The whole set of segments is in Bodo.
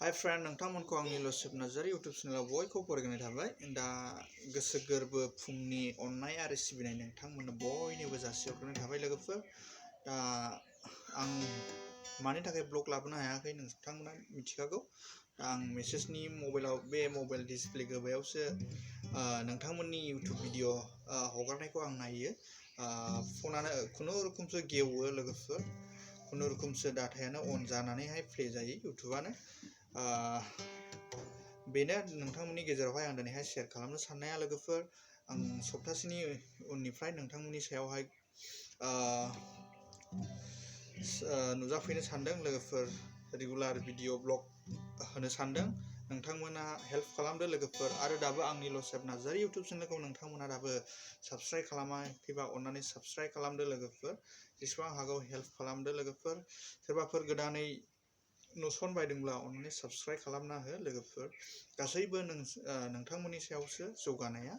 Hi friend, नोंथांमोनखौ आंनि Loseph Narzary YouTube चेनेलाव बयखौबो बरायनाय थाबाय। दा गोसो गोरबो फुंनि अननाय आरो सिबिनाय नोंथांमोननो बयनोबो जासिहरनाय थाबाय लोगोफोर। दा आं मानि थाखाय ब्लग लाबोनो हायाखै नोंथांमोना मिथिखागौ। दा आं मेसेजनि मबाइलाव बे मबाइल डिसप्ले गोबायावसो नोंथांमोननि YouTube भिडिअ हगारनायखौ आं नायो। फनानो खुनुरुखुमसो गेवो लोगोफोर, खुनुरुखुमसो डाटायानो अन जानानैहाय प्ले जायो YouTubeआनो। बेनो नोंथांमोननि गेजेरावहाय आं दिनैहाय शेयार खालामनो साननाया लोगोफोर। आं सप्तासेनि उननिफ्राय नोंथांमोननि सायावहाय नुजाफैनो सानदों लोगोफोर। रेगुलार भिडिअ ब्लग होनो सानदों। नोंथांमोना हेल्प खालामदो लोगोफोर। आरो दाबो आंनि Loseph Narzary YouTube चेनेलखौ नोंथांमोना दाबो साबस्क्राइब खालामाखैबा अननानै साबस्क्राइब खालामदो लोगोफोर। जेसेबां हागौ हेल्प खालामदो लोगोफोर। सोरबाफोर गोदानै न'सन बायदोंब्ला अननानै साबस्क्राइब खालामना हो लोगोफोर। गासैबो नोंथांमोननि सायावसो जौगानाया।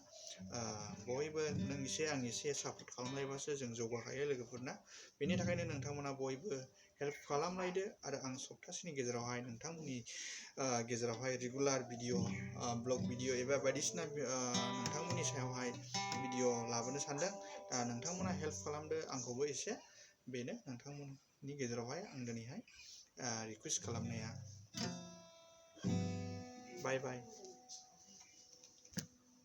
बयबो नों एसे आं एसे सापर्ट खालामलायबासो जों जौगाखायो लोगोफोरना। बेनि थाखायनो नोंथांमोना बयबो हेल्प खालामलायदो। आरो आं सप्तासेनि गेजेरावहाय नोंथांमोननि गेजेरावहाय रेगुलार भिडिअ ब्लग भिडिअ एबा बायदिसिना नोंथांमोननि सायावहाय भिडिअ लाबोनो सानदों। दा नोंथांमोना हेल्प खालामदो आंखौबो एसे। बेनो नोंथांमोननि गेजेरावहाय आं दिनैहाय रिक्वेस्ट खालामनाया। बाय बाय।